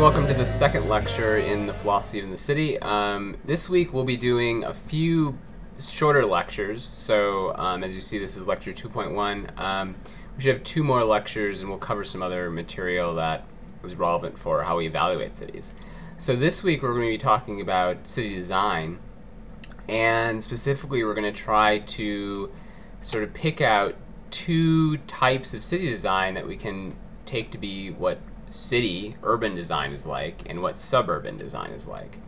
welcome to the second lecture in the Philosophy of the City. This week we'll be doing a few shorter lectures. So as you see, this is lecture 2.1. We should have two more lectures, and we'll cover some other material that was relevant for how we evaluate cities. So this week we're going to be talking about city design, and specifically we're going to try to sort of pick out two types of city design that we can take to be what city, urban design is like, and what suburban design is like.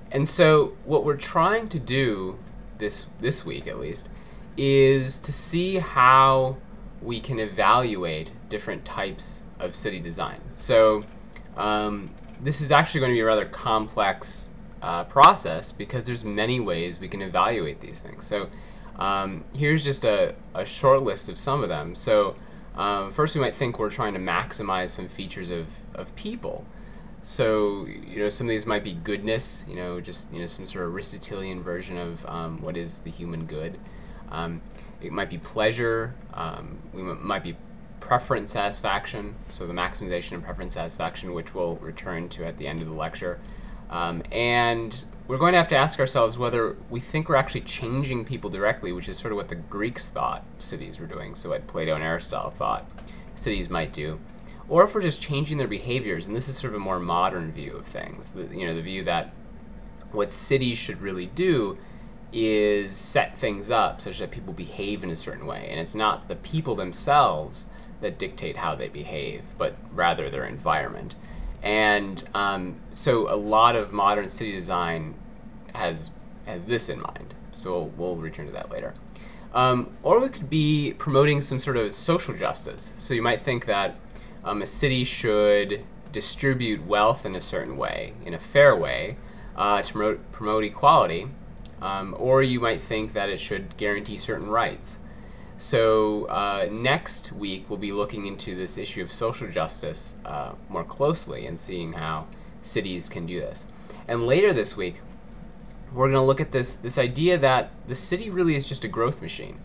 And so what we're trying to do this week, at least, is to see how we can evaluate different types of city design. So this is actually going to be a rather complex process, because there's many ways we can evaluate these things. So here's just a short list of some of them. So first, we might think we're trying to maximize some features of people. So, some of these might be goodness, just, some sort of Aristotelian version of what is the human good. It might be pleasure. We might be preference satisfaction, so the maximization of preference satisfaction, which we'll return to at the end of the lecture. And we're going to have to ask ourselves whether we think we're actually changing people directly, which is sort of what the Greeks thought cities were doing, so what Plato and Aristotle thought cities might do, or if we're just changing their behaviors. And this is sort of a more modern view of things, the view that what cities should really do is set things up such that people behave in a certain way, and it's not the people themselves that dictate how they behave, but rather their environment. And so a lot of modern city design has this in mind. So we'll return to that later. Or we could be promoting some sort of social justice. So you might think that a city should distribute wealth in a certain way, in a fair way, to promote equality. Or you might think that it should guarantee certain rights. So next week we'll be looking into this issue of social justice more closely and seeing how cities can do this. And later this week we're going to look at this idea that the city really is just a growth machine,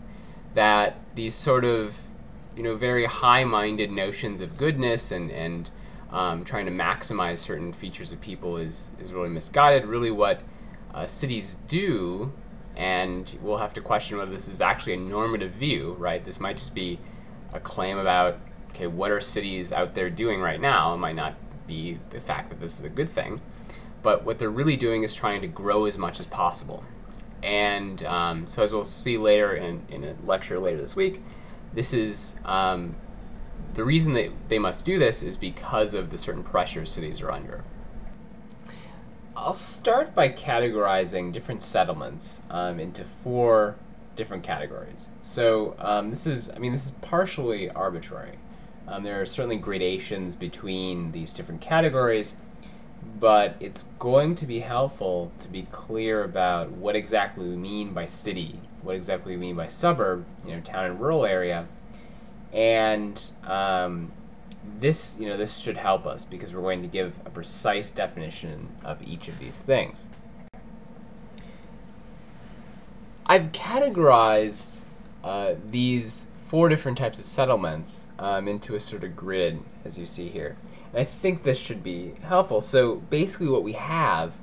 that these sort of very high-minded notions of goodness and trying to maximize certain features of people is really misguided. Really what cities do, and we'll have to question whether this is actually a normative view, right? This might just be a claim about, okay, what are cities out there doing right now? It might not be the fact that this is a good thing, but what they're really doing is trying to grow as much as possible. And so as we'll see later in a lecture later this week, this is the reason that they must do this is because of the certain pressures cities are under. I'll start by categorizing different settlements into four different categories. So this is partially arbitrary. There are certainly gradations between these different categories, but it's going to be helpful to be clear about what exactly we mean by city, what exactly we mean by suburb, town and rural area, and this should help us, because we're going to give a precise definition of each of these things. I've categorized these four different types of settlements into a sort of grid, as you see here. And I think this should be helpful. So basically what we have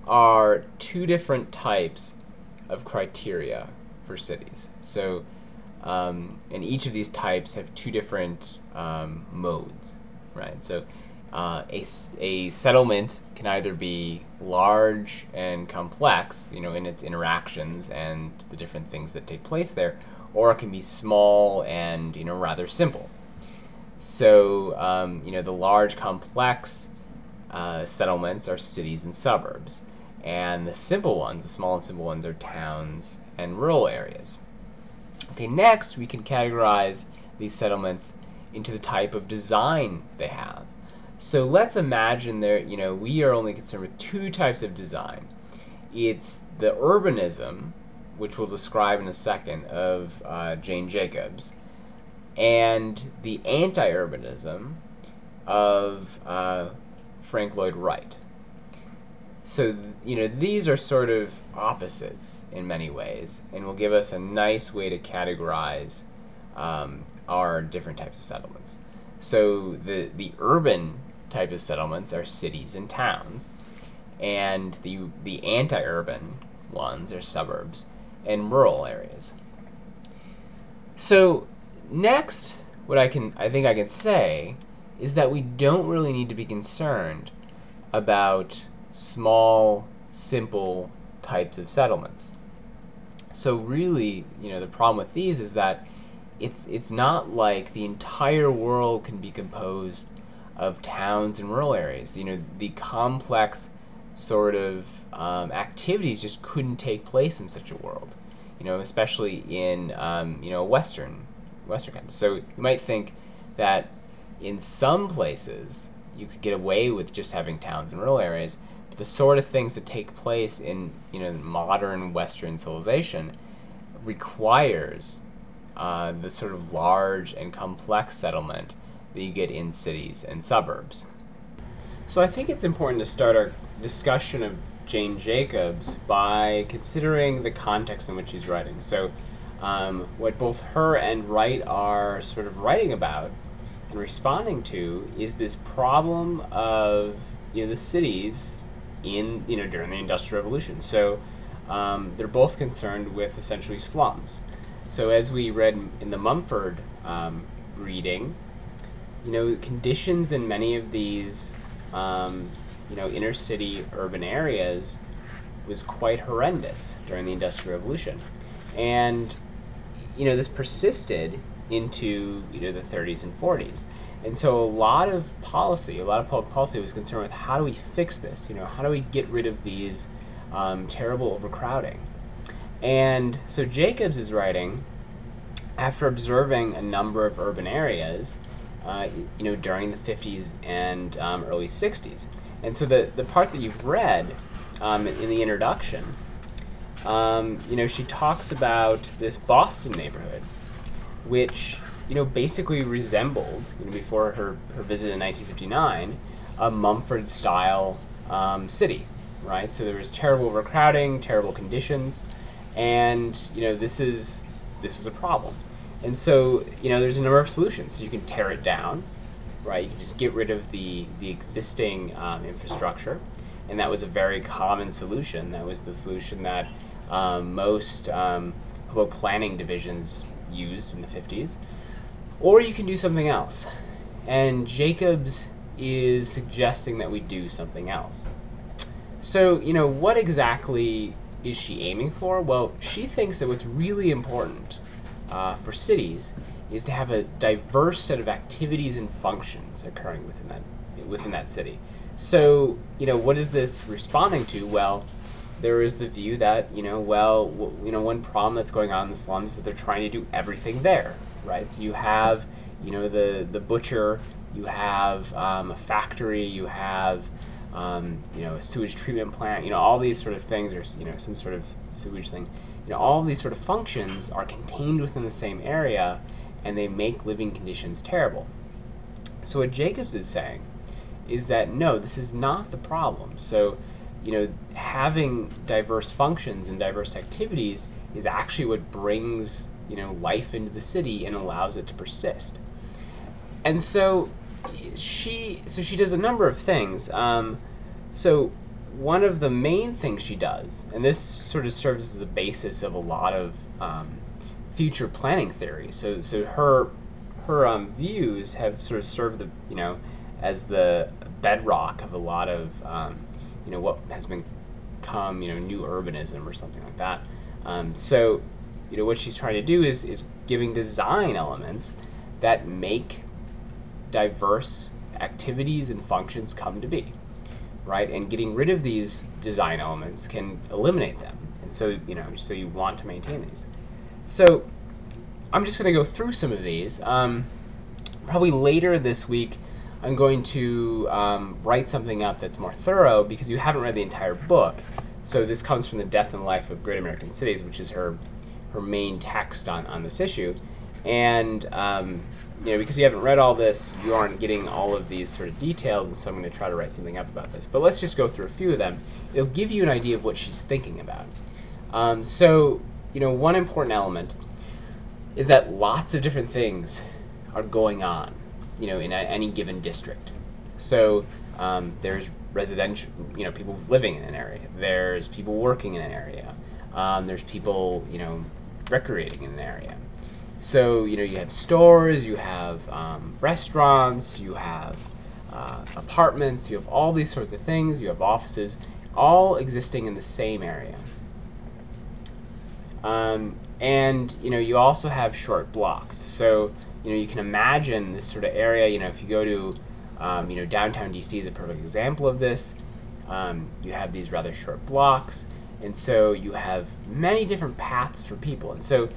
are two different types of criteria for cities. So and each of these types have two different modes, right? So a settlement can either be large and complex, in its interactions and the different things that take place there, or it can be small and rather simple. So the large, complex settlements are cities and suburbs, and the simple ones, the small and simple ones, are towns and rural areas. Okay, next we can categorize these settlements into the type of design they have. So let's imagine we are only concerned with two types of design. It's the urbanism, which we'll describe in a second, of Jane Jacobs, and the anti-urbanism of Frank Lloyd Wright. So, these are sort of opposites in many ways, and will give us a nice way to categorize our different types of settlements. So the urban type of settlements are cities and towns, and the anti-urban ones are suburbs and rural areas. So next, what I think I can say is that we don't really need to be concerned about small, simple types of settlements. So really, the problem with these is that it's not like the entire world can be composed of towns and rural areas. The complex sort of activities just couldn't take place in such a world. Especially in Western countries. So you might think that in some places you could get away with just having towns and rural areas, but the sort of things that take place in modern Western civilization requires the sort of large and complex settlement that you get in cities and suburbs. So I think it's important to start our discussion of Jane Jacobs by considering the context in which she's writing. So what both her and Wright are sort of writing about and responding to is this problem of the cities in during the Industrial Revolution. So they're both concerned with essentially slums. So as we read in the Mumford reading, conditions in many of these inner city urban areas was quite horrendous during the Industrial Revolution, and this persisted into the 30s and 40s. And so a lot of public policy was concerned with how do we fix this? How do we get rid of these terrible overcrowding? And so Jacobs is writing after observing a number of urban areas during the 50s and early 60s. And so the part that you've read in the introduction, she talks about this Boston neighborhood, which basically resembled, before her visit in 1959, a Mumford-style city, right? So there was terrible overcrowding, terrible conditions, and this was a problem. And so there's a number of solutions. So you can tear it down, right? You can just get rid of the existing infrastructure, and that was a very common solution. That was the solution that most public planning divisions used in the 50s. Or you can do something else. And Jacobs is suggesting that we do something else. So, what exactly is she aiming for? Well, she thinks that what's really important for cities is to have a diverse set of activities and functions occurring within that city. So, what is this responding to? Well, there is the view that, one problem that's going on in the slums is that they're trying to do everything there, right? So you have, the butcher, you have a factory, you have, a sewage treatment plant, all these sort of things, or, some sort of sewage thing. All these sort of functions are contained within the same area, and they make living conditions terrible. So what Jacobs is saying is that, no, this is not the problem. So, having diverse functions and diverse activities is actually what brings, life into the city and allows it to persist. And so she does a number of things. So one of the main things she does, and this sort of serves as the basis of a lot of future planning theory. So her views have sort of served as the bedrock of a lot of what has become new urbanism or something like that. So what she's trying to do is giving design elements that make diverse activities and functions come to be, right? And getting rid of these design elements can eliminate them. And so so you want to maintain these. So I'm just going to go through some of these. Probably later this week I'm going to write something up that's more thorough, because you haven't read the entire book. So this comes from The Death and Life of Great American Cities, which is her main text on this issue. And because you haven't read all this, you aren't getting all of these sort of details, and so I'm going to try to write something up about this. But let's just go through a few of them. It'll give you an idea of what she's thinking about. So one important element is that lots of different things are going on in any given district. So there's residential, people living in an area. There's people working in an area. There's people, recreating in an area. So, you have stores, you have restaurants, you have apartments, you have all these sorts of things, you have offices, all existing in the same area. And, you also have short blocks. So, you can imagine this sort of area, if you go to, downtown DC is a perfect example of this. You have these rather short blocks, and so you have many different paths for people. And so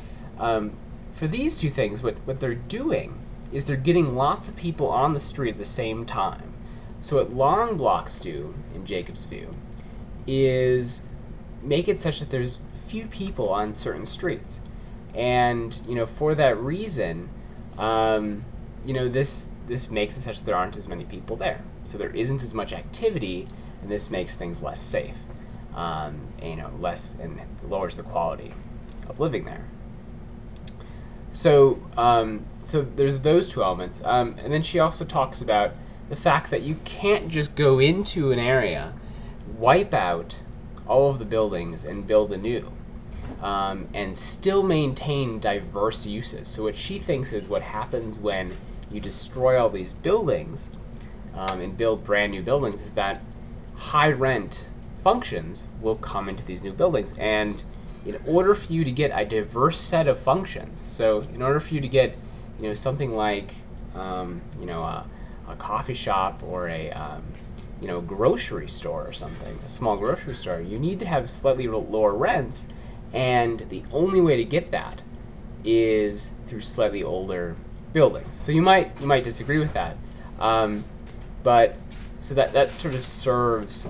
for these two things, what they're doing is they're getting lots of people on the street at the same time. So what long blocks do, in Jacob's view, is make it such that there's few people on certain streets. And, for that reason, this makes it such that there aren't as many people there. So there isn't as much activity, and this makes things less safe, and lowers the quality of living there. So, so there's those two elements, and then she also talks about the fact that you can't just go into an area, wipe out all of the buildings, and build anew, and still maintain diverse uses. So what she thinks is what happens when you destroy all these buildings and build brand new buildings is that high rent functions will come into these new buildings. And in order for you to get a diverse set of functions, so in order for you to get something like a coffee shop or a grocery store or something, a small grocery store, you need to have slightly lower rents, and the only way to get that is through slightly older buildings. So you might disagree with that, but so that sort of serves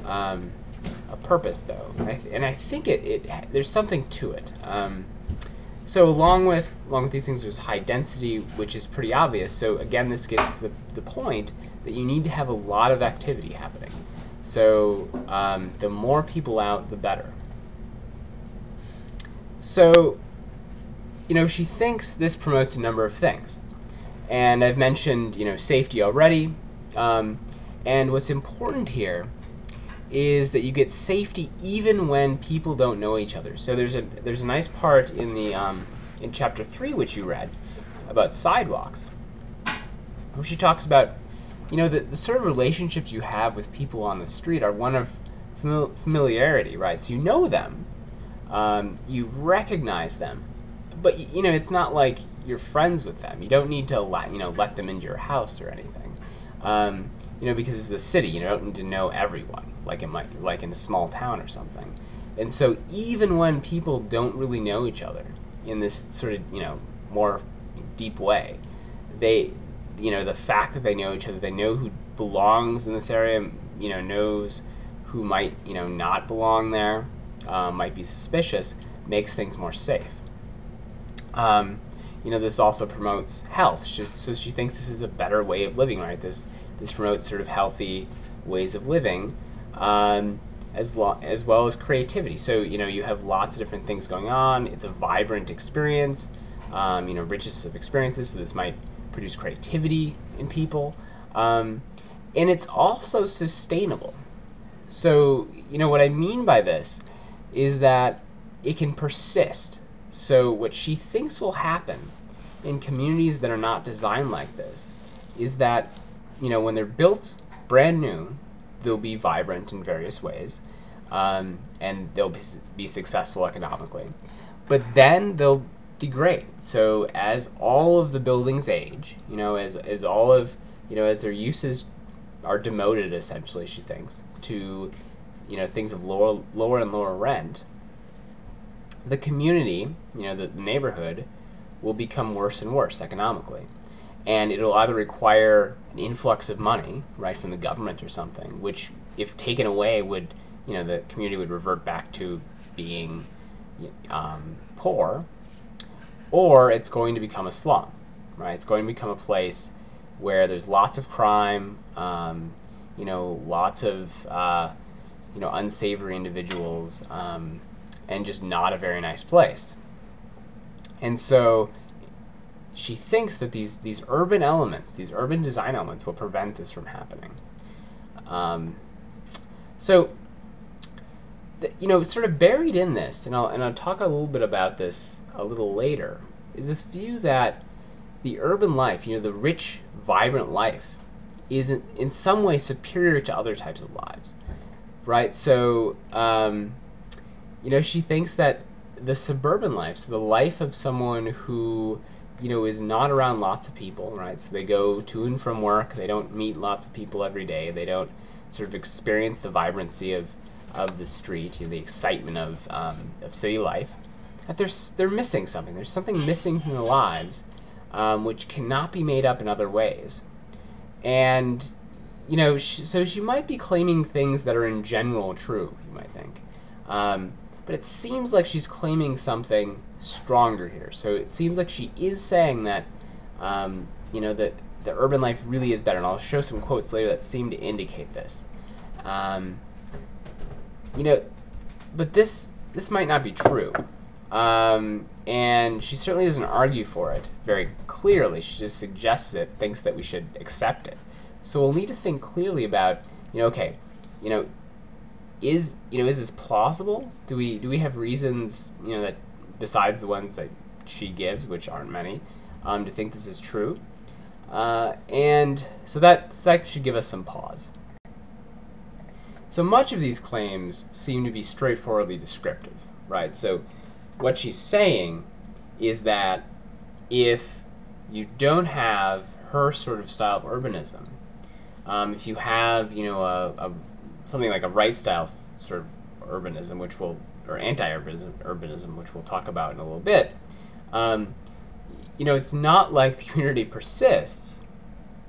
a purpose, though, and I think there's something to it. So along with these things, there's high density, which is pretty obvious. So again, this gets the point that you need to have a lot of activity happening. So the more people out, the better. So she thinks this promotes a number of things. And I've mentioned, safety already. And what's important here is that you get safety even when people don't know each other. So there's a nice part in the in chapter 3, which you read, about sidewalks, where she talks about, the sort of relationships you have with people on the street are one of familiarity, right? So you know them, you recognize them, but it's not like you're friends with them. You don't need to let them into your house or anything, because it's a city. You don't need to know everyone like in a small town or something. And so even when people don't really know each other in this sort of more deep way, the fact that they know each other, they know who belongs in this area, knows who might not belong there, might be suspicious, makes things more safe. This also promotes health. So she thinks this is a better way of living, right? This promotes sort of healthy ways of living, as well as creativity. So you have lots of different things going on. It's a vibrant experience, richest of experiences. So this might produce creativity in people, and it's also sustainable. So what I mean by this is that it can persist. So what she thinks will happen in communities that are not designed like this is that, when they're built brand new, they'll be vibrant in various ways, and they'll be successful economically. But then they'll degrade. So as all of the buildings age, as all of, as their uses are demoted, essentially, she thinks, to, things of lower and lower rent, the community, the neighborhood, will become worse and worse economically. And it'll either require an influx of money, right, from the government or something, which, if taken away, would, the community would revert back to being poor, or it's going to become a slum, right? It's going to become a place where there's lots of crime, lots of, unsavory individuals, and just not a very nice place. And so she thinks that these urban elements, these urban design elements, will prevent this from happening. Um, so, sort of buried in this, and I'll talk a little bit about this a little later, is this view that the urban life, the rich, vibrant life, is in some way superior to other types of lives, right? So, she thinks that the suburban life, so the life of someone who, is not around lots of people, right? So they go to and from work, they don't meet lots of people every day, they don't sort of experience the vibrancy of the street, the excitement of city life. That they're missing something. There's something missing from their lives, which cannot be made up in other ways. And, so she might be claiming things that are in general true, you might think. But it seems like she's claiming something stronger here. So it seems like she is saying that, that the urban life really is better. And I'll show some quotes later that seem to indicate this. But this might not be true. And she certainly doesn't argue for it very clearly. She just suggests it, thinks that we should accept it. So we'll need to think clearly about, is this plausible? Do we have reasons, that besides the ones that she gives, which aren't many, to think this is true? And so that should give us some pause. So much of these claims seem to be straightforwardly descriptive, right? So what she's saying is that if you don't have her sort of style of urbanism, if you have, something like a right style sort of urbanism, or anti-urbanism, which we'll talk about in a little bit, it's not like the community persists.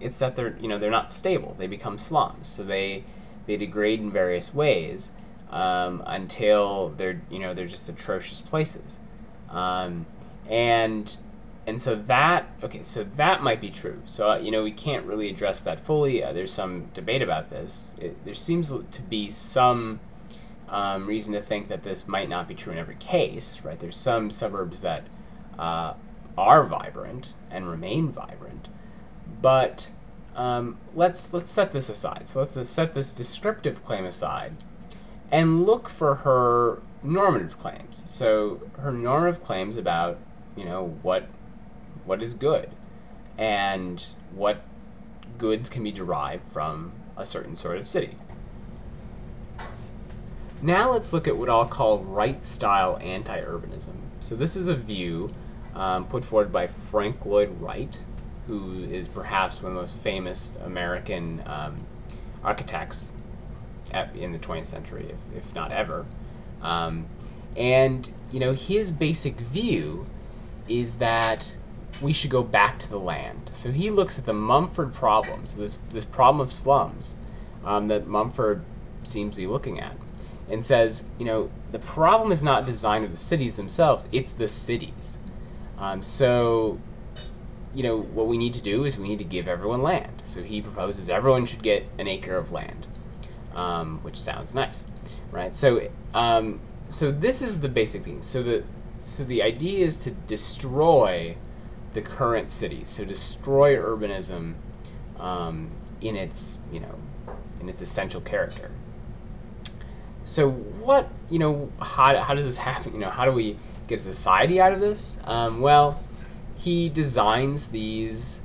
It's that they're not stable. They become slums, so they degrade in various ways until they're just atrocious places, and so that might be true. So we can't really address that fully. There's some debate about this. There seems to be some reason to think that this might not be true in every case, right? There's some suburbs that are vibrant and remain vibrant, but let's set this aside. So let's just set this descriptive claim aside and look for her normative claims. So her normative claims about what is good and what goods can be derived from a certain sort of city. Now let's look at what I'll call right-style anti-urbanism. So this is a view put forward by Frank Lloyd Wright, who is perhaps one of the most famous American architects in the 20th century, if not ever. And his basic view is that we should go back to the land. So he looks at the Mumford problem, so this problem of slums that Mumford seems to be looking at, and says, the problem is not design of the cities themselves, it's the cities. So what we need to do is we need to give everyone land. So he proposes everyone should get an acre of land, which sounds nice, right? So so this is the basic theme. So the idea is to destroy the current cities. So destroy urbanism in its essential character. So what how does this happen? How do we get society out of this? Well, he designs these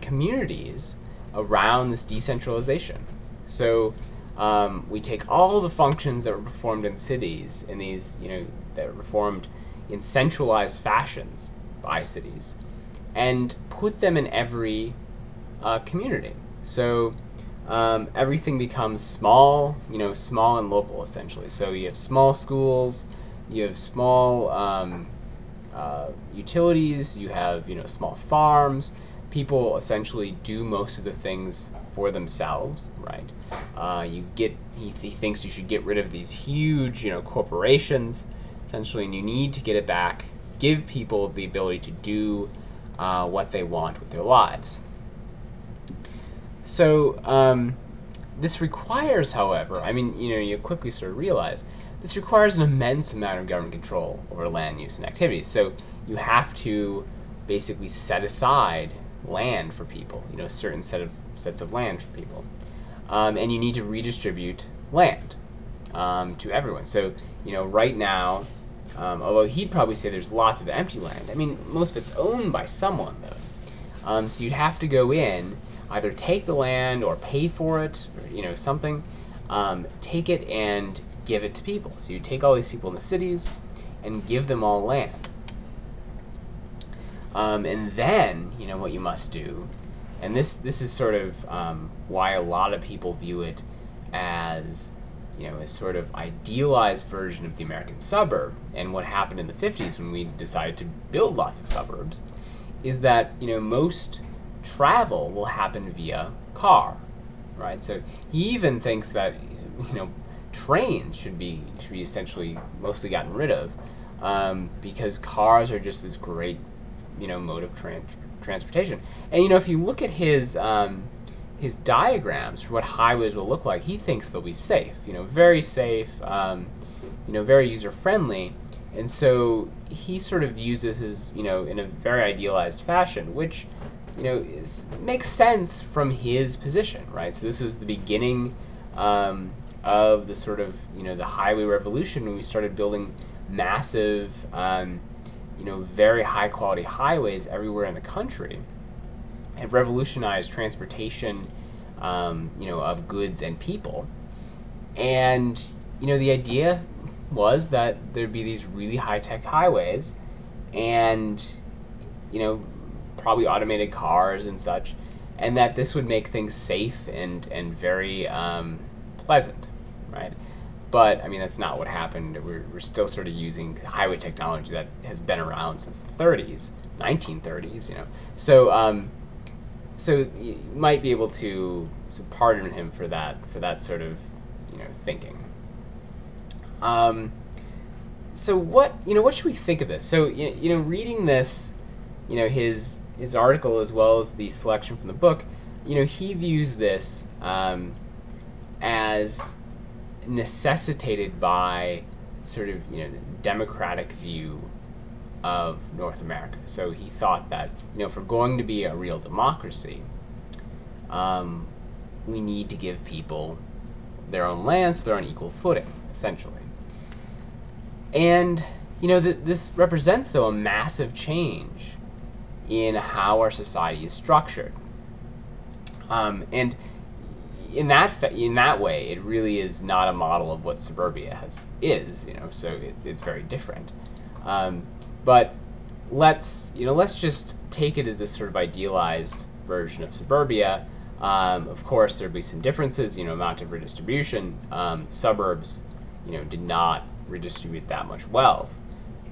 communities around this decentralization. So we take all the functions that were performed in cities, in these, that were performed in centralized fashions by cities, and put them in every community. So everything becomes small, small and local, essentially. So you have small schools, you have small utilities, you have small farms. People essentially do most of the things for themselves, right? He thinks you should get rid of these huge corporations, essentially, and you need to get it back, give people the ability to do what they want with their lives. So this requires, however, you quickly sort of realize this requires an immense amount of government control over land use and activities. So you have to basically set aside land for people, certain sets of land for people. and you need to redistribute land to everyone. So, right now, although he'd probably say there's lots of empty land, I mean, most of it's owned by someone, though. So you'd have to go in, either take the land or pay for it, or, something, take it and give it to people. So you take all these people in the cities and give them all land. And then, what you must do, and this is sort of why a lot of people view it as, a sort of idealized version of the American suburb, and what happened in the 50s when we decided to build lots of suburbs, is that, most travel will happen via car, right? So he even thinks that, trains should be essentially mostly gotten rid of, because cars are just this great, mode of transportation. And if you look at his diagrams for what highways will look like, he thinks they'll be safe, very safe, very user-friendly. And so he sort of views this as, in a very idealized fashion, which, makes sense from his position, right? So this was the beginning of the sort of, the highway revolution, when we started building massive, very high-quality highways everywhere in the country. It revolutionized transportation, of goods and people. And, the idea was that there'd be these really high-tech highways and, probably automated cars and such, and that this would make things safe and very pleasant, right? But, I mean, that's not what happened. We're still sort of using highway technology that has been around since the 30s, 1930s, So you might be able to pardon him for that sort of, thinking. So what should we think of this? So reading this, his article as well as the selection from the book, he views this as necessitated by sort of the democratic view of North America. So he thought that if we're going to be a real democracy, we need to give people their own lands, so they're on equal footing, essentially. And this represents, though, a massive change in how our society is structured. And in that way, it really is not a model of what suburbia is. So it's very different. But let's just take it as this sort of idealized version of suburbia. Of course, there'd be some differences. Amount of redistribution. Suburbs, did not redistribute that much wealth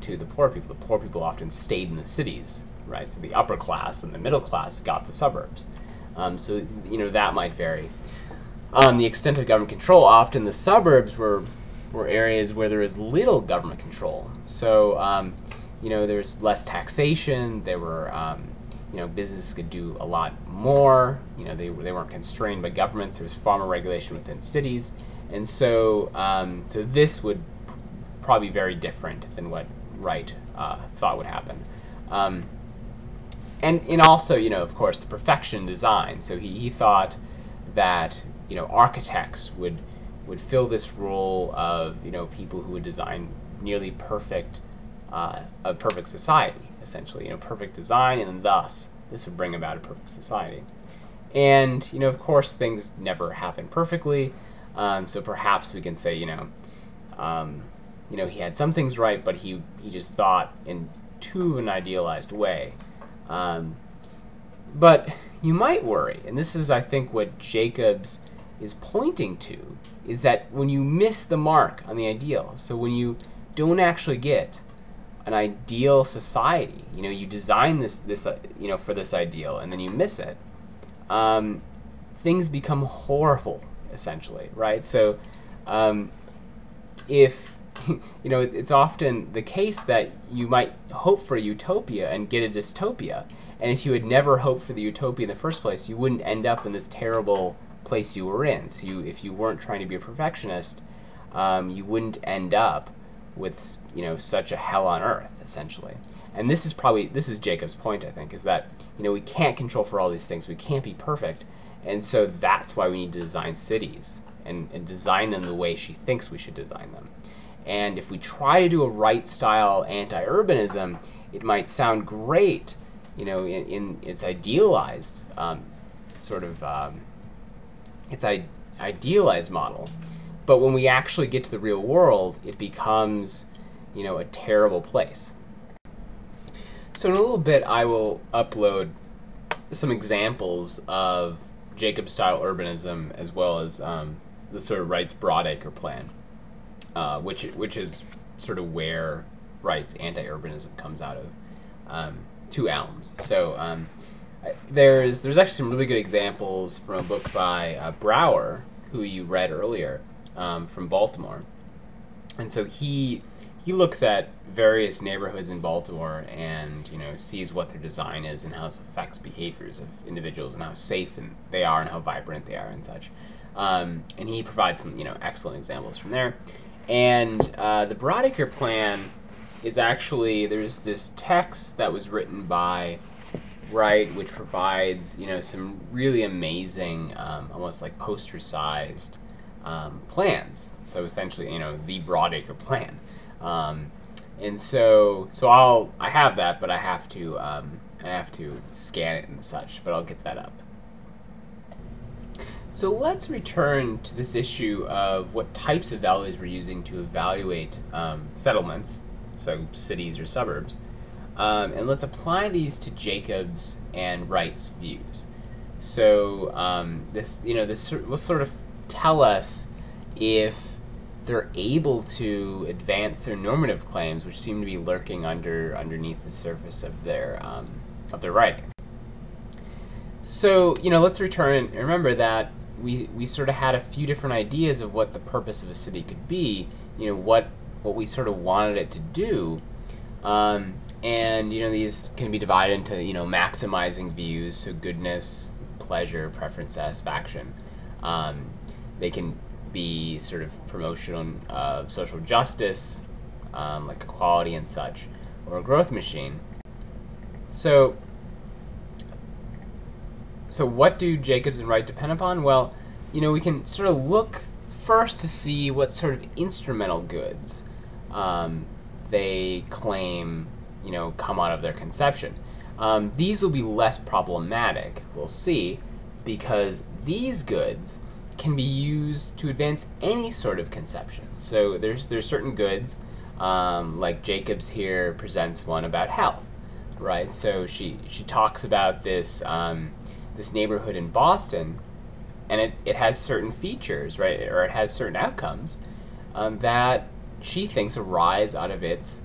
to the poor people. The poor people often stayed in the cities, right? So the upper class and the middle class got the suburbs. So that might vary. The extent of government control, often the suburbs were areas where there is little government control. So there's less taxation. There were businesses could do a lot more. They weren't constrained by governments. There was far more regulation within cities, and so so this would probably be very different than what Wright thought would happen. And also, of course, the perfection design. So he thought that architects would fill this role of people who would design nearly perfect a perfect society, essentially, perfect design, and thus this would bring about a perfect society. And of course, things never happen perfectly. So perhaps we can say he had some things right, but he just thought in too an idealized way. But you might worry, and this is, I think, what Jacobs is pointing to, is that when you miss the mark on the ideal, so when you don't actually get an ideal society, you design this for this ideal, and then you miss it, things become horrible, essentially, right? So if it's often the case that you might hope for a utopia and get a dystopia, and if you had never hoped for the utopia in the first place, you wouldn't end up in this terrible place you were in. So if you weren't trying to be a perfectionist, you wouldn't end up with such a hell on earth, essentially. And this is Jacob's point, I think, is that we can't control for all these things. We can't be perfect, And so that's why we need to design cities and design them the way she thinks we should design them. And if we try to do a right-style anti-urbanism, it might sound great, you know, in its idealized idealized model. But when we actually get to the real world, it becomes, you know, a terrible place. So in a little bit, I will upload some examples of Jacob-style urbanism, as well as the sort of Wright's Broadacre plan, which is sort of where Wright's anti-urbanism comes out of, two elms. So there's actually some really good examples from a book by Brower, who you read earlier, from Baltimore. And so he looks at various neighborhoods in Baltimore and, you know, sees what their design is and how this affects behaviors of individuals and how safe they are and how vibrant they are and such. And he provides some, you know, excellent examples from there. And the Broadacre plan is actually, there's this text that was written by Wright, which provides, you know, some really amazing, almost like poster-sized plans. So essentially, you know, the Broadacre plan. And so I have that, but I have to scan it and such, but I'll get that up. So let's return to this issue of what types of values we're using to evaluate settlements, so cities or suburbs, and let's apply these to Jacob's and Wright's views. So this will sort of tell us if they're able to advance their normative claims, which seem to be lurking underneath the surface of their writing. So, you know, let's return and remember that we sort of had a few different ideas of what the purpose of a city could be, you know, what we sort of wanted it to do, and, you know, these can be divided into, you know, maximizing views, so goodness, pleasure, preference, satisfaction. They can be sort of promotion of social justice, like equality and such, or a growth machine. So what do Jacobs and Wright depend upon? Well, you know, we can sort of look first to see what sort of instrumental goods they claim, you know, come out of their conception. These will be less problematic, we'll see, because these goods can be used to advance any sort of conception. So there's certain goods, like Jacobs here presents one about health, right? So she talks about this this neighborhood in Boston, and it has certain features, right, or it has certain outcomes that she thinks arise out of its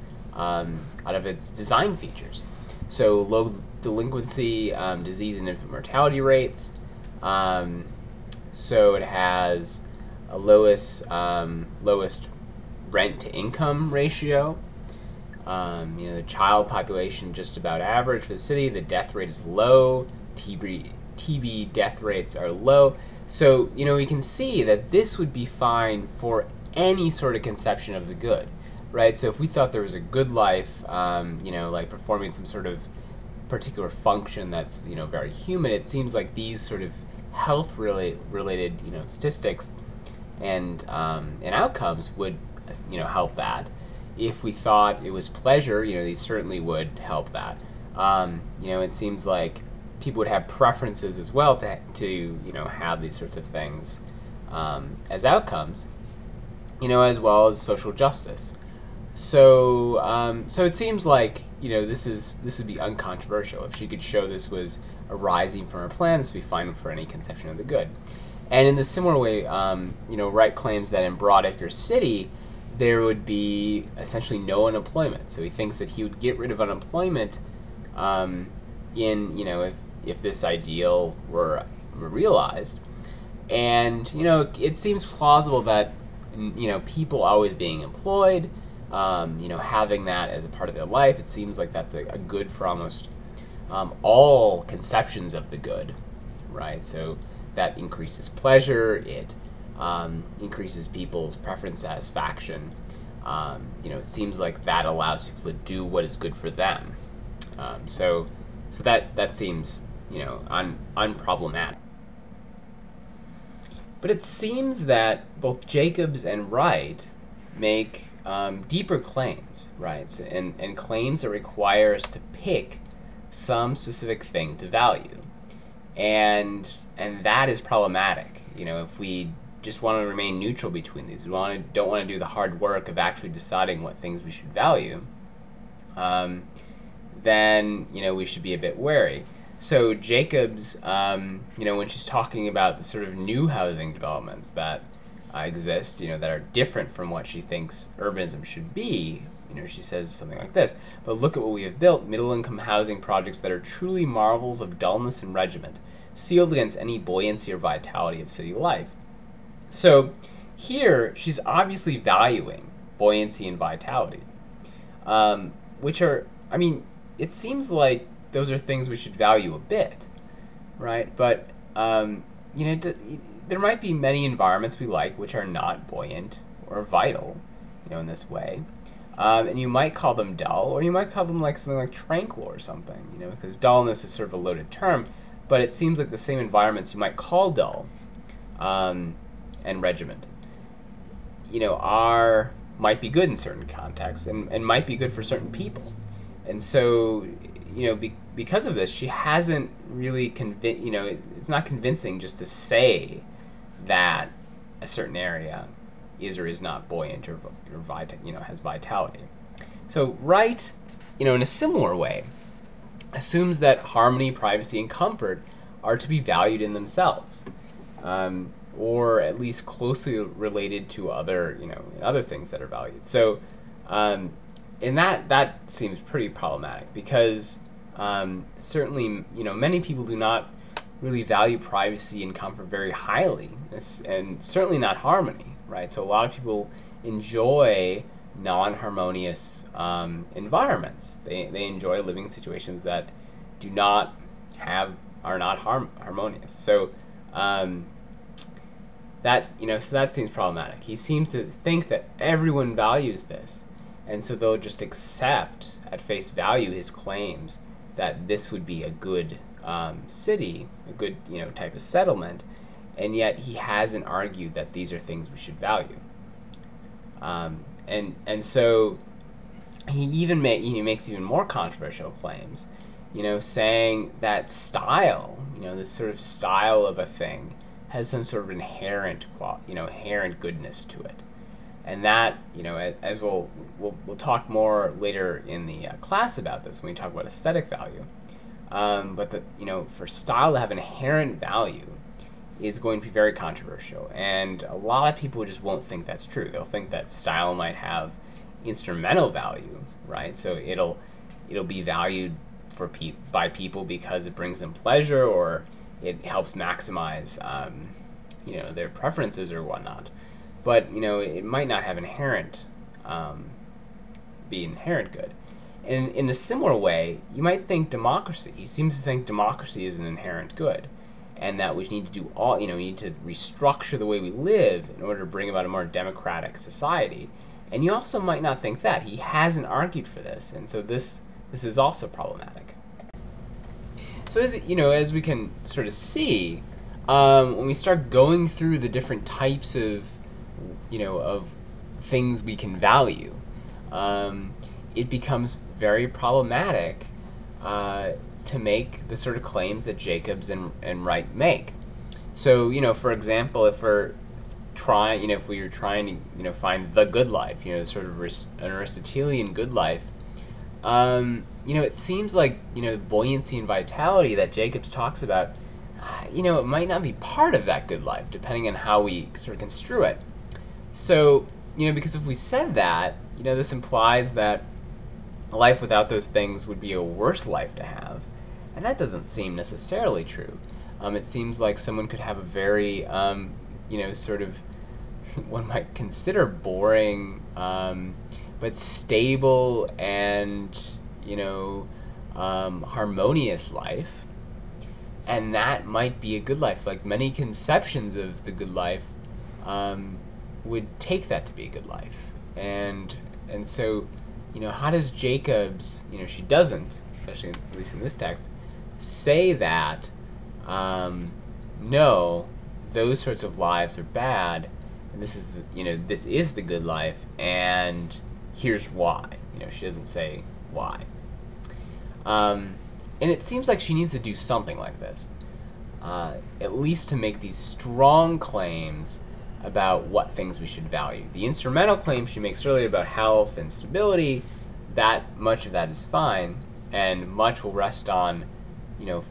design features. So low delinquency, disease and infant mortality rates. So it has a lowest rent to income ratio. You know, the child population just about average for the city. The death rate is low. TB death rates are low. So, you know, we can see that this would be fine for any sort of conception of the good, right? So if we thought there was a good life, you know, like performing some sort of particular function that's, you know, very human, it seems like these sort of health related, you know, statistics and outcomes would, you know, help that. If we thought it was pleasure, you know, these certainly would help that. You know, it seems like people would have preferences as well to you know, have these sorts of things as outcomes, you know, as well as social justice. So so it seems like, you know, this would be uncontroversial. If she could show this was arising from her plan, this would be fine for any conception of the good. And in the similar way, you know, Wright claims that in Broadacre City there would be essentially no unemployment. So he thinks that he would get rid of unemployment in, you know, if this ideal were realized. And, you know, it seems plausible that, you know, people always being employed, you know, having that as a part of their life, it seems like that's a good for almost all conceptions of the good, right? So that increases pleasure, it increases people's preference satisfaction. You know, it seems like that allows people to do what is good for them. So that seems, you know, unproblematic. But it seems that both Jacobs and Wright make deeper claims, right? So, and claims that require us to pick some specific thing to value, and that is problematic. If we just want to remain neutral between these, we don't want to do the hard work of actually deciding what things we should value, then we should be a bit wary. So Jacobs, when she's talking about the sort of new housing developments that exist, that are different from what she thinks urbanism should be, she says something like this: "But look at what we have built, middle-income housing projects that are truly marvels of dullness and regiment, sealed against any buoyancy or vitality of city life." So here, she's obviously valuing buoyancy and vitality, which are, it seems like those are things we should value a bit, right? But there might be many environments we like which are not buoyant or vital, in this way, and you might call them dull, or you might call them like something like tranquil or something, because dullness is sort of a loaded term. But it seems like the same environments you might call dull and regiment, might be good in certain contexts and might be good for certain people. And so, because of this, she hasn't really it's not convincing just to say that a certain area is or is not buoyant or has vitality. So Wright, in a similar way, assumes that harmony, privacy, and comfort are to be valued in themselves, or at least closely related to other things that are valued. So, and that seems pretty problematic, because certainly many people do not really value privacy and comfort very highly, and certainly not harmony, right? So a lot of people enjoy non-harmonious environments. They enjoy living in situations that are not harmonious. So that seems problematic. He seems to think that everyone values this, and so they'll just accept at face value his claims that this would be a good city, a good type of settlement, and yet he hasn't argued that these are things we should value. And so he makes even more controversial claims, saying that style, this sort of style of a thing, has some sort of inherent goodness to it, and that as we'll talk more later in the class about this when we talk about aesthetic value. But for style to have inherent value is going to be very controversial, and a lot of people just won't think that's true. They'll think that style might have instrumental value, right? So it'll be valued by people because it brings them pleasure, or it helps maximize their preferences or whatnot. But it might not have be inherent good. And in a similar way, you might think democracy. He seems to think democracy is an inherent good, and that we need to do we need to restructure the way we live in order to bring about a more democratic society. And you also might not think that. He hasn't argued for this, and so this is also problematic. So as we can sort of see, when we start going through the different types of things we can value, it becomes very problematic to make the sort of claims that Jacobs and Wright make. So, for example, if we were trying to find the good life, sort of an Aristotelian good life, it seems like buoyancy and vitality that Jacobs talks about, it might not be part of that good life, depending on how we sort of construe it. So, because if we said that, this implies that a life without those things would be a worse life to have, and that doesn't seem necessarily true. It seems like someone could have a very, sort of, one might consider boring, but stable and, harmonious life, and that might be a good life. Like, many conceptions of the good life would take that to be a good life, and so, how does Jacobs, she doesn't, especially at least in this text, say that no, those sorts of lives are bad, and this is this is the good life, and here's why. She doesn't say why. And it seems like she needs to do something like this, at least to make these strong claims about what things we should value. The instrumental claims she makes earlier about health and stability, much of that is fine, and much will rest on,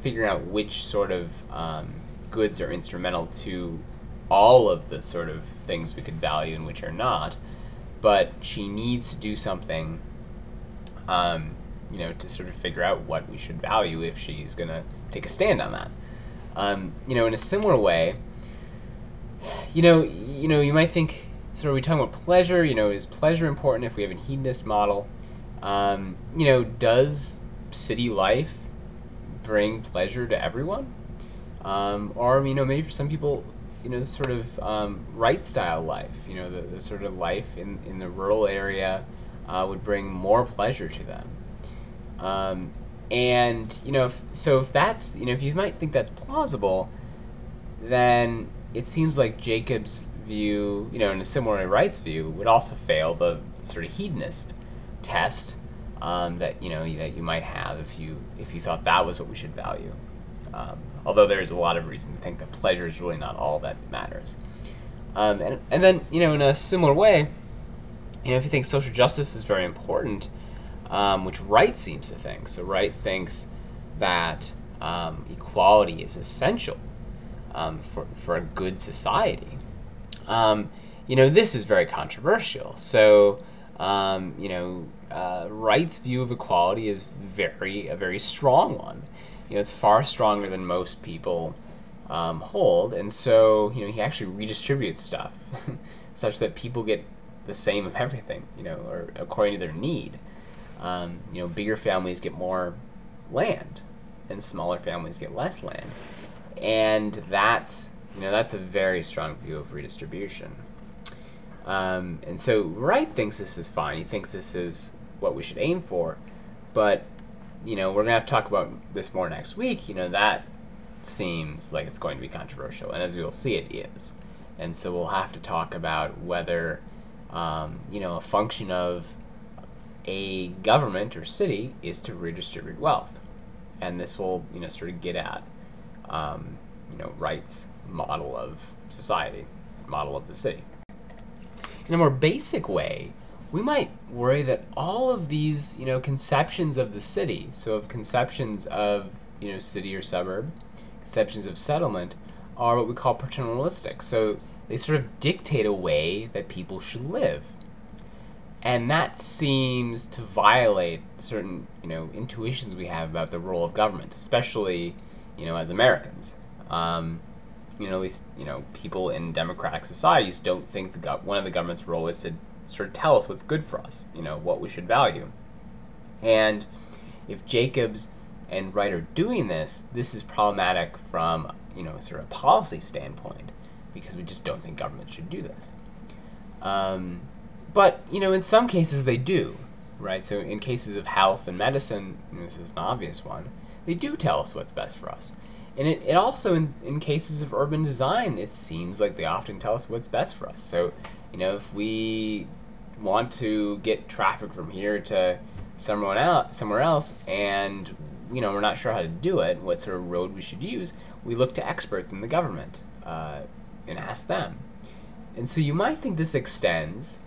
figuring out which sort of goods are instrumental to all of the sort of things we could value and which are not. But she needs to do something, to sort of figure out what we should value if she's going to take a stand on that. In a similar way, you might think, so are we talking about pleasure? Is pleasure important if we have a hedonist model? Does city life bring pleasure to everyone? Or, maybe for some people, the sort of right style life, the sort of life in the rural area would bring more pleasure to them. And, if that's, if you might think that's plausible, then it seems like Jacob's view, in a similar way Wright's view, would also fail the sort of hedonist test that you might have if you thought that was what we should value. Although there's a lot of reason to think that pleasure is really not all that matters. And then, in a similar way, if you think social justice is very important, which Wright seems to think. So Wright thinks that equality is essential for a good society. This is very controversial. So, Wright's view of equality is a very strong one. It's far stronger than most people hold, and so he actually redistributes stuff such that people get the same of everything, or according to their need. Bigger families get more land, and smaller families get less land, and that's a very strong view of redistribution. And so Wright thinks this is fine. He thinks this is what we should aim for, but we're gonna have to talk about this more next week. That seems like it's going to be controversial, and as we will see, it is. And so we'll have to talk about whether a function of a government or city is to redistribute wealth, and this will sort of get at Wright's model of society, model of the city. In a more basic way, we might worry that all of these conceptions of the city, so of conceptions of city or suburb, conceptions of settlement, are what we call paternalistic. So they sort of dictate a way that people should live. And that seems to violate certain, intuitions we have about the role of government, especially, as Americans. At least, people in democratic societies don't think one of the government's role is to sort of tell us what's good for us, what we should value. And if Jacobs and Wright are doing this, this is problematic from, sort of a policy standpoint, because we just don't think government should do this. But, in some cases they do, right? So in cases of health and medicine, this is an obvious one, they do tell us what's best for us. And it also, in cases of urban design, it seems like they often tell us what's best for us. So, if we want to get traffic from here to somewhere else, and, we're not sure how to do it, what sort of road we should use, we look to experts in the government and ask them. And so you might think this extends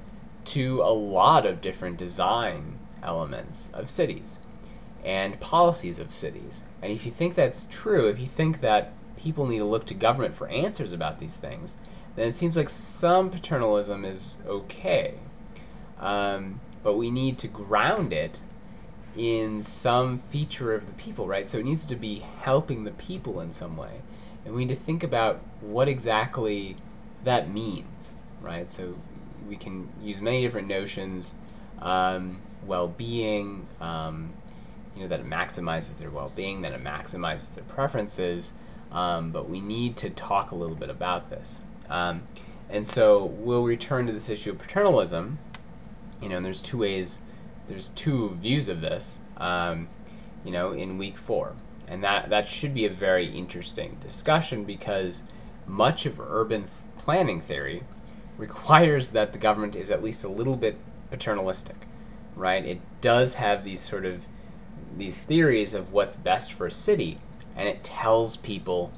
to a lot of different design elements of cities and policies of cities. And if you think that's true, if you think that people need to look to government for answers about these things, then it seems like some paternalism is okay. But we need to ground it in some feature of the people, right? So it needs to be helping the people in some way. And we need to think about what exactly that means, right? So we can use many different notions, well-being, that it maximizes their well-being, that it maximizes their preferences, but we need to talk a little bit about this. And so we'll return to this issue of paternalism, and there's two views of this, in week 4. And that should be a very interesting discussion, because much of urban planning theory requires that the government is at least a little bit paternalistic, right? It does have these theories of what's best for a city, and it tells people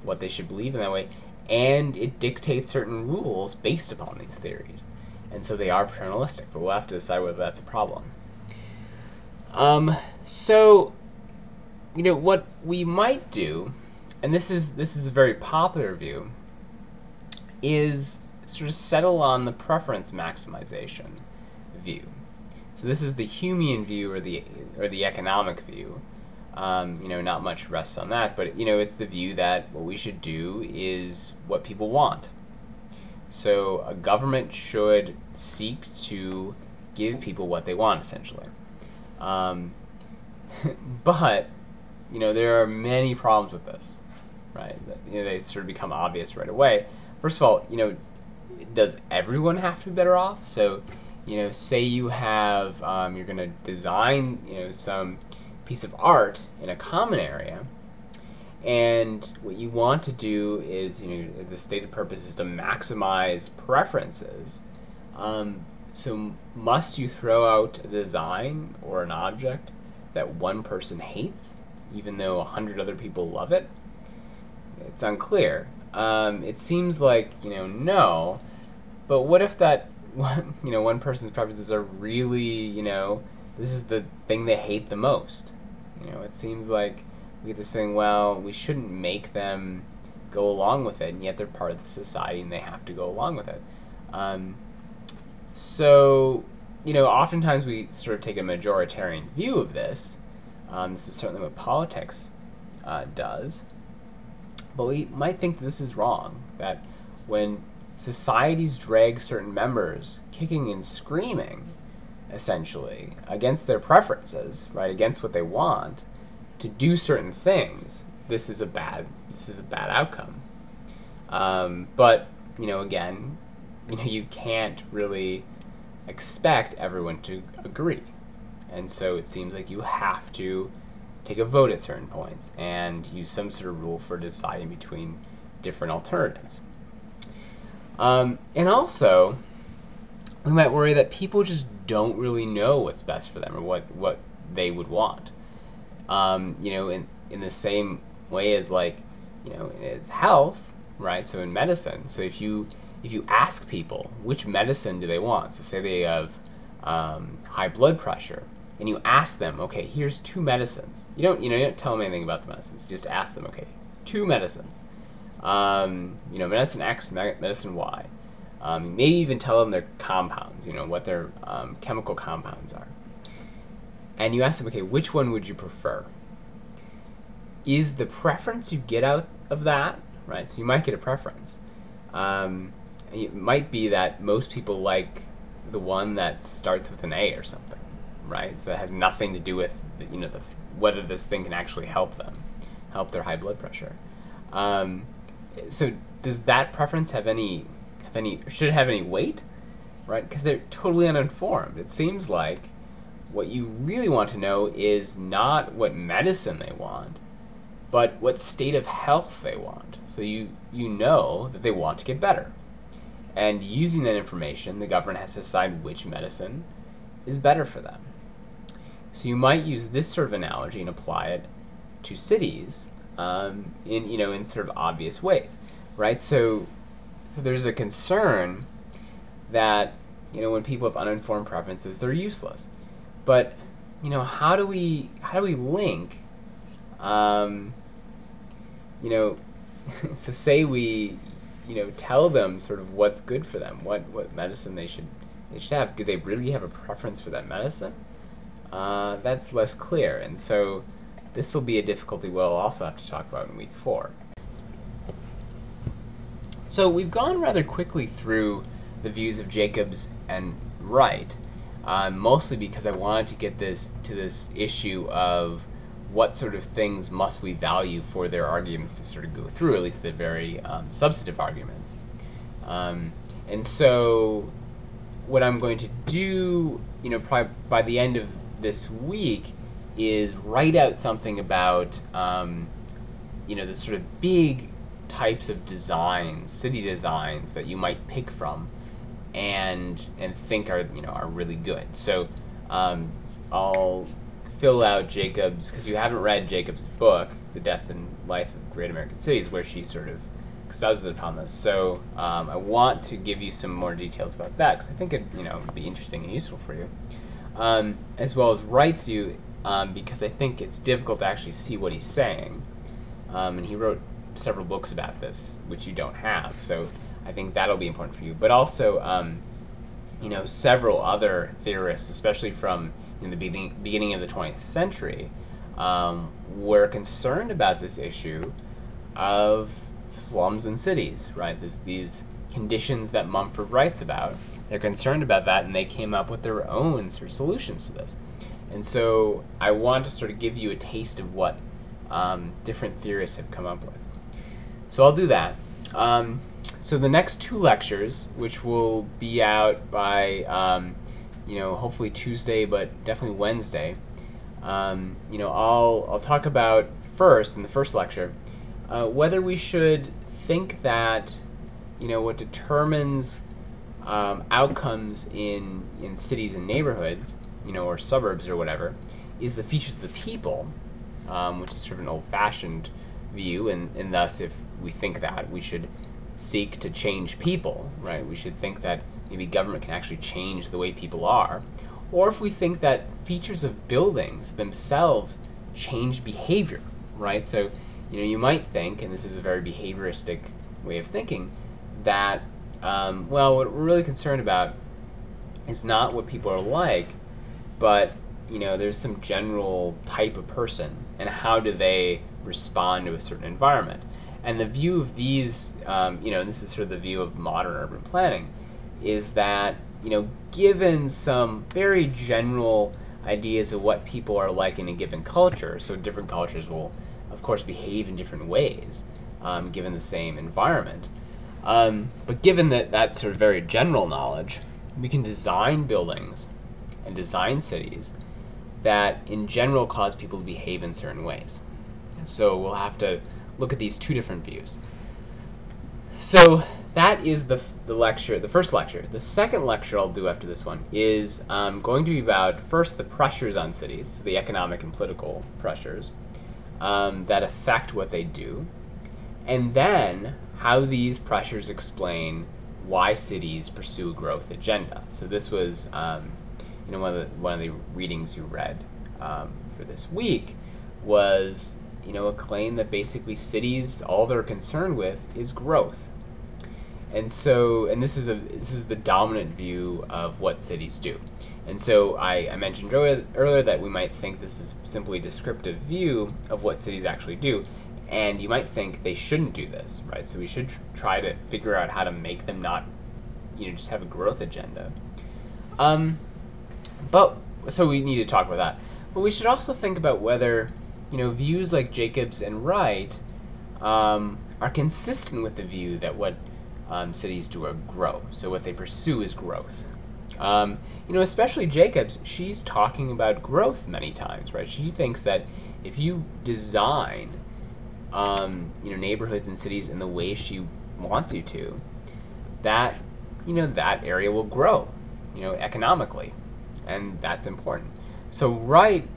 what they should believe in that way, and it dictates certain rules based upon these theories. And so they are paternalistic, but we'll have to decide whether that's a problem. So, what we might do, and this is a very popular view, is sort of settle on the preference maximization view. So this is the Humean view, or the economic view. Not much rests on that, but it's the view that what we should do is what people want. So a government should seek to give people what they want, essentially. But there are many problems with this, right? They sort of become obvious right away. First of all, does everyone have to be better off? So, say you have you're going to design some piece of art in a common area, and what you want to do is the stated purpose is to maximize preferences. So must you throw out a design or an object that one person hates, even though 100 other people love it? It's unclear. It seems like no, but what if that one person's preferences are really this is the thing they hate the most? It seems like we get this feeling, well, we shouldn't make them go along with it, and yet they're part of the society and they have to go along with it. So oftentimes we sort of take a majoritarian view of this. This is certainly what politics does. But we might think this is wrong, that when societies drag certain members kicking and screaming, essentially, against their preferences, right, against what they want, to do certain things, this is a bad outcome. But again, you can't really expect everyone to agree, and so it seems like you have to take a vote at certain points and use some sort of rule for deciding between different alternatives. And also, we might worry that people just don't really know what's best for them, or what they would want. In the same way as it's health, right? So in medicine, so if you ask people which medicine do they want, so say they have high blood pressure, and you ask them, okay, here's 2 medicines. You don't tell them anything about the medicines. You just ask them, okay, 2 medicines. Medicine X, medicine Y. Maybe even tell them their compounds, what their chemical compounds are. And you ask them, okay, which one would you prefer? Is the preference you get out of that, right? So you might get a preference. It might be that most people like the one that starts with an A or something, right? So that has nothing to do with whether this thing can actually help their high blood pressure. So does that preference should it have any weight, right? Because they're totally uninformed. It seems like what you really want to know is not what medicine they want, but what state of health they want. So you know that they want to get better. And using that information, the government has to decide which medicine is better for them. So you might use this sort of analogy and apply it to cities in sort of obvious ways, right? So there's a concern that when people have uninformed preferences, they're useless. But how do we link? So say we tell them sort of what's good for them, what medicine they should have. Do they really have a preference for that medicine? That's less clear, and so this will be a difficulty we'll also have to talk about in week 4. So we've gone rather quickly through the views of Jacobs and Wright, mostly because I wanted to get to this issue of what sort of things must we value for their arguments to sort of go through, at least the very substantive arguments. And so what I'm going to do, probably by the end of this week, is write out something about, the sort of big types of designs, city designs, that you might pick from and think are really good. So I'll fill out Jacobs, because you haven't read Jacobs' book, The Death and Life of Great American Cities, where she sort of espouses upon this. So I want to give you some more details about that, because I think it would be interesting and useful for you, as well as Wright's view, because I think it's difficult to actually see what he's saying, and he wrote several books about this, which you don't have. So I think that'll be important for you. But also, several other theorists, especially from the beginning of the 20th century, were concerned about this issue of slums in cities, right? These conditions that Mumford writes about. They're concerned about that, and they came up with their own sort of solutions to this. And so I want to sort of give you a taste of what different theorists have come up with. So I'll do that. So the next 2 lectures, which will be out by hopefully Tuesday, but definitely Wednesday, I'll talk about first, in the first lecture, whether we should think that what determines outcomes in cities and neighborhoods, or suburbs or whatever, is the features of the people, which is sort of an old-fashioned view, and thus if we think that, we should seek to change people, right? We should think that maybe government can actually change the way people are. Or if we think that features of buildings themselves change behavior, right? So, you might think, and this is a very behavioristic way of thinking, that, what we're really concerned about is not what people are like, but, there's some general type of person, and how do they respond to a certain environment. And the view of these, and this is sort of the view of modern urban planning, is that, given some very general ideas of what people are like in a given culture, so different cultures will, of course, behave in different ways, given the same environment. But given that sort of very general knowledge, we can design buildings and design cities that, in general, cause people to behave in certain ways. So we'll have to look at these 2 different views. So that is the lecture, the first lecture. The second lecture I'll do after this one is going to be about, first, the pressures on cities, so the economic and political pressures that affect what they do, and then how these pressures explain why cities pursue a growth agenda. So this was one of the readings you read for this week was a claim that basically cities, all they're concerned with is growth. And so, this is the dominant view of what cities do. And so I mentioned earlier that we might think this is simply a descriptive view of what cities actually do, and you might think they shouldn't do this, right? So we should try to figure out how to make them not, just have a growth agenda. So we need to talk about that. But we should also think about whether views like Jacobs and Wright are consistent with the view that what cities do are grow. So what they pursue is growth. Especially Jacobs, she's talking about growth many times, right? She thinks that if you design, neighborhoods and cities in the way she wants you to, that, that area will grow, economically, and that's important. So Wright,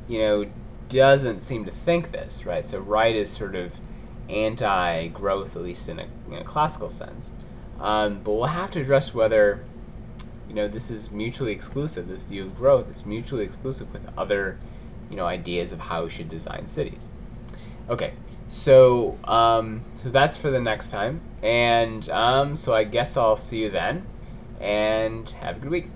doesn't seem to think this, right? So Wright is sort of anti-growth, at least in a classical sense. But we'll have to address whether, this is mutually exclusive. This view of growth is mutually exclusive with other, ideas of how we should design cities. Okay, so so that's for the next time, and so I guess I'll see you then, and have a good week.